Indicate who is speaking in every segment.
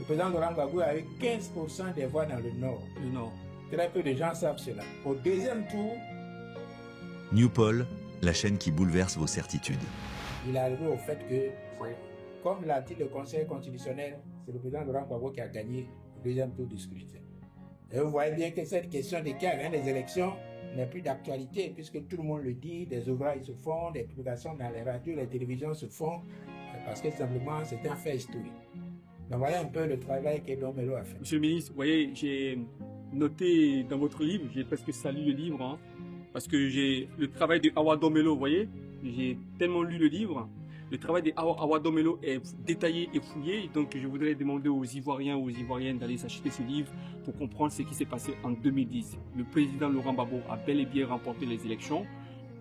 Speaker 1: le président Laurent Gbagbo a eu 15% des voix dans le Nord.
Speaker 2: Le Nord.
Speaker 1: Très peu de gens savent cela. Au deuxième tour,
Speaker 3: Newpol, la chaîne qui bouleverse vos certitudes.
Speaker 1: il est arrivé au fait que, comme l'a dit le Conseil constitutionnel, c'est le président Laurent Gbagbo qui a gagné le deuxième tour du scrutin. Et vous voyez bien que cette question de qui a gagné les élections n'est plus d'actualité, puisque tout le monde le dit, des ouvrages se font, des publications dans les radios, les télévisions se font, parce que simplement c'est un fait historique. Donc voilà un peu le travail qu'Edouard Melo a fait.
Speaker 2: Monsieur le ministre, vous voyez, j'ai noté dans votre livre, j'ai presque salué le livre, hein, parce que j'ai le travail de Awa Domelo, vous voyez, j'ai tellement lu le livre. Le travail de Awa Domelo est détaillé et fouillé, donc je voudrais demander aux Ivoiriens ou aux Ivoiriennes d'aller s'acheter ce livre pour comprendre ce qui s'est passé en 2010. Le président Laurent Gbagbo a bel et bien remporté les élections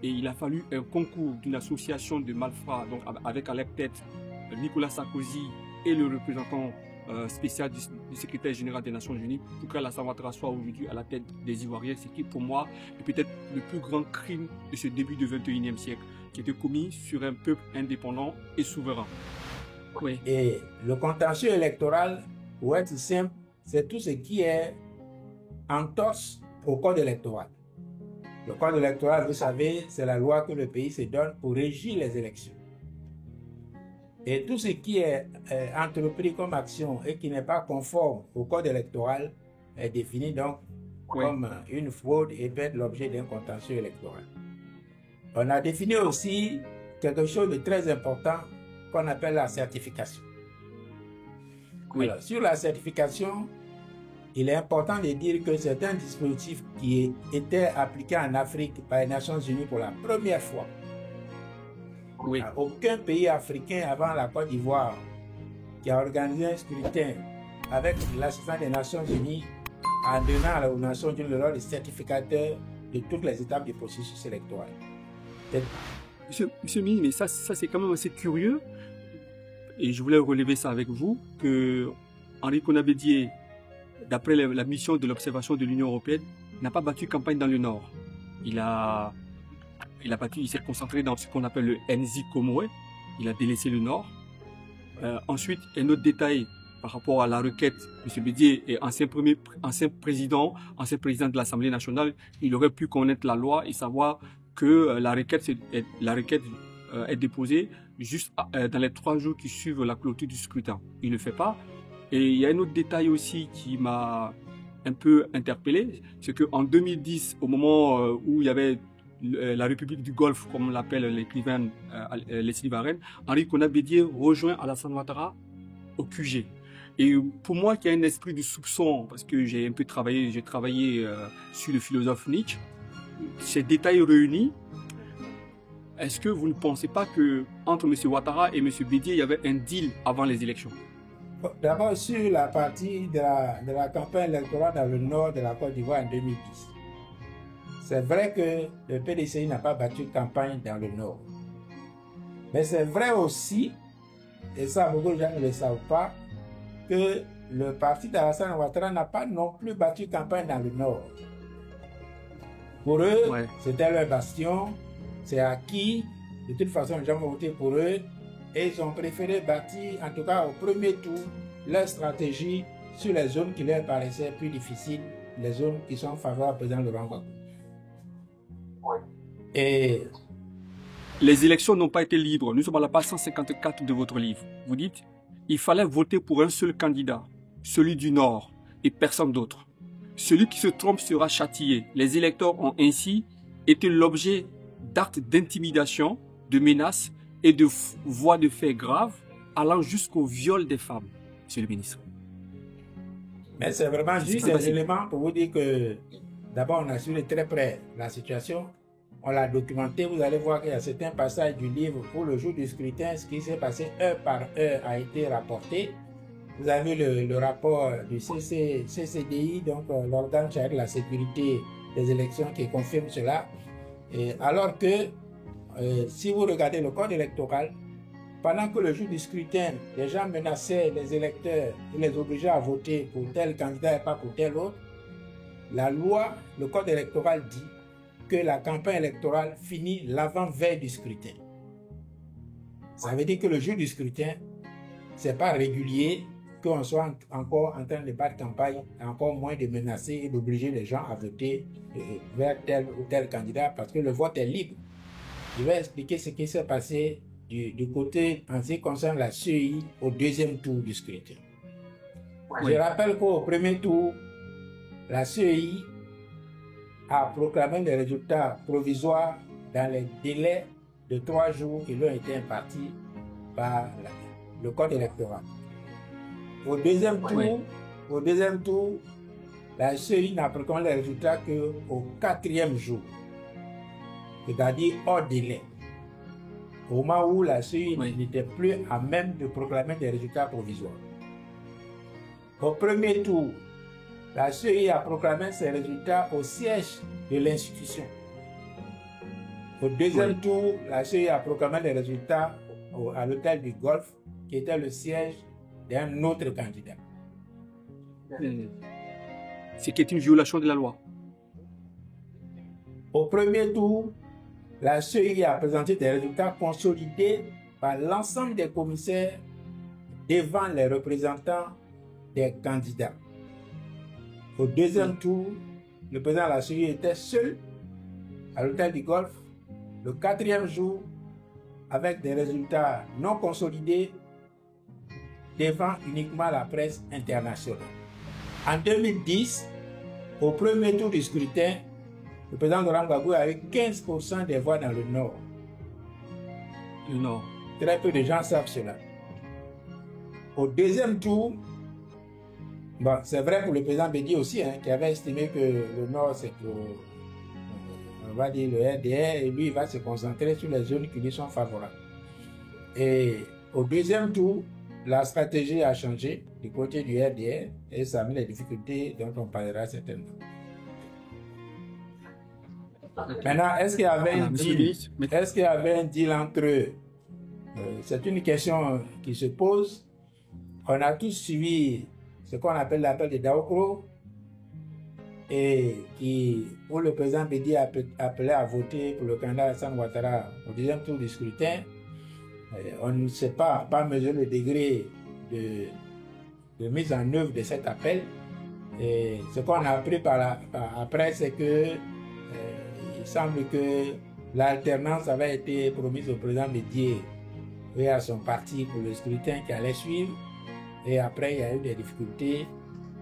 Speaker 2: et il a fallu un concours d'une association de malfrats, donc avec à la tête Nicolas Sarkozy et le représentant spécial du secrétaire général des Nations Unies pour qu'Alassane Ouattara soit aujourd'hui à la tête des Ivoiriens, ce qui pour moi est peut-être le plus grand crime de ce début du 21e siècle, qui était commis sur un peuple indépendant et souverain. Oui.
Speaker 1: Et le contentieux électoral, pour être simple, c'est tout ce qui est entorse au code électoral. Le code électoral, vous savez, c'est la loi que le pays se donne pour régir les élections. Et tout ce qui est entrepris comme action et qui n'est pas conforme au code électoral est défini donc comme une fraude et peut être l'objet d'un contentieux électoral. On a défini aussi quelque chose de très important qu'on appelle la certification.
Speaker 2: Oui.
Speaker 1: Alors, sur la certification, il est important de dire que c'est un dispositif qui était appliqué en Afrique par les Nations Unies pour la première fois.
Speaker 2: Oui.
Speaker 1: Aucun pays africain avant la Côte d'Ivoire qui a organisé un scrutin avec l'assistance des Nations Unies en donnant aux Nations Unies le rôle de certificateur de toutes les étapes du processus électoral.
Speaker 2: Monsieur le ministre, mais ça c'est quand même assez curieux et je voulais relever ça avec vous que Henri Konan-Bédié, d'après la mission de l'observation de l'Union européenne, n'a pas battu campagne dans le Nord. Il s'est concentré dans ce qu'on appelle le Nzi Komwe. Il a délaissé le Nord. Ensuite, un autre détail par rapport à la requête. M. Bédié est ancien président de l'Assemblée nationale. Il aurait pu connaître la loi et savoir que la requête est déposée juste dans les 3 jours qui suivent la clôture du scrutin. Il ne le fait pas. Et il y a un autre détail aussi qui m'a un peu interpellé, c'est qu'en 2010, au moment où il y avait la République du Golfe, comme on l'appelle les Sylvarènes, Henri Konan-Bédié rejoint Alassane Ouattara au QG. Et pour moi, qui a un esprit de soupçon, parce que j'ai un peu travaillé, sur le philosophe Nietzsche, ces détails réunis, est-ce que vous ne pensez pas que entre M. Ouattara et M. Bédié, il y avait un deal avant les élections?
Speaker 1: D'abord, sur la partie de la campagne électorale dans le nord de la Côte d'Ivoire en 2010. C'est vrai que le PDCI n'a pas battu campagne dans le nord. Mais c'est vrai aussi, et ça beaucoup de gens ne le savent pas, que le parti d'Alassane Ouattara n'a pas non plus battu campagne dans le nord. Pour eux, c'était leur bastion, c'est acquis. De toute façon, les gens vont voter pour eux. Et ils ont préféré bâtir, en tout cas au premier tour, leur stratégie sur les zones qui leur paraissaient plus difficiles, les zones qui sont favorables au président Laurent Gbagbo. Et
Speaker 2: les élections n'ont pas été libres. Nous sommes à la page 154 de votre livre. Vous dites, il fallait voter pour un seul candidat, celui du Nord, et personne d'autre. Celui qui se trompe sera châtié. Les électeurs ont ainsi été l'objet d'actes d'intimidation, de menaces et de voies de fait graves, allant jusqu'au viol des femmes, monsieur le ministre.
Speaker 1: Mais c'est vraiment juste des éléments pour vous dire que d'abord on a suivi de très près la situation, on l'a documenté, vous allez voir qu'il y a certains passages du livre où le jour du scrutin, ce qui s'est passé heure par heure a été rapporté. Vous avez le rapport du CCDI, donc l'organe chargé de la sécurité des élections qui confirme cela. Et alors que si vous regardez le code électoral, pendant que le jour du scrutin, les gens menaçaient les électeurs et les obligeaient à voter pour tel candidat et pas pour tel autre, la loi, le code électoral dit que la campagne électorale finit l'avant-veille du scrutin. Ça veut dire que le jour du scrutin, ce n'est pas régulier, qu'on soit encore en train de battre campagne, encore moins de menacer et d'obliger les gens à voter vers tel ou tel candidat parce que le vote est libre. Je vais expliquer ce qui s'est passé du côté en ce qui concerne la CEI au deuxième tour du scrutin. Je rappelle qu'au premier tour, la CEI a proclamé les résultats provisoires dans les délais de 3 jours qui lui ont été impartis par le code électoral. Au deuxième tour, la CEI n'a proclamé les résultats qu'au 4e jour, c'est-à-dire hors délai, au moment où la CEI n'était plus à même de proclamer des résultats provisoires. Au premier tour, la CEI a proclamé ses résultats au siège de l'institution. Au deuxième tour, la CEI a proclamé les résultats à l'hôtel du Golfe, qui était le siège d'un autre candidat.
Speaker 2: Ce qui est une violation de la loi.
Speaker 1: Au premier tour, la CEI a présenté des résultats consolidés par l'ensemble des commissaires devant les représentants des candidats. Au deuxième tour, le président de la CEI était seul à l'hôtel du Golfe le 4e jour avec des résultats non consolidés devant uniquement la presse internationale. En 2010, au premier tour du scrutin, le président Laurent Gbagbo a eu 15% des voix dans le Nord.
Speaker 2: Le Nord.
Speaker 1: Très peu de gens savent cela. Au deuxième tour, bon, c'est vrai pour le président Bédié aussi, qui avait estimé que le Nord, c'est pour, on va dire, le RDR, et lui, il va se concentrer sur les zones qui lui sont favorables. Et au deuxième tour, la stratégie a changé du côté du RDR et ça a mis les difficultés dont on parlera certainement. Maintenant, est-ce qu'il y avait un deal? Est-ce qu'il y avait un deal entre eux? C'est une question qui se pose. On a tous suivi ce qu'on appelle l'appel de Daokro et où le président Bédié appelait à voter pour le candidat Alassane Ouattara au deuxième tour du scrutin. On ne sait pas mesurer le degré de mise en œuvre de cet appel. Et ce qu'on a appris après, c'est que il semble que l'alternance avait été promise au président Bédié et à son parti pour le scrutin qui allait suivre. Et après, il y a eu des difficultés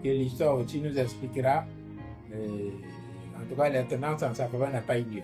Speaker 1: que l'histoire aussi nous expliquera. En tout cas, l'alternance en sa faveur n'a pas eu lieu.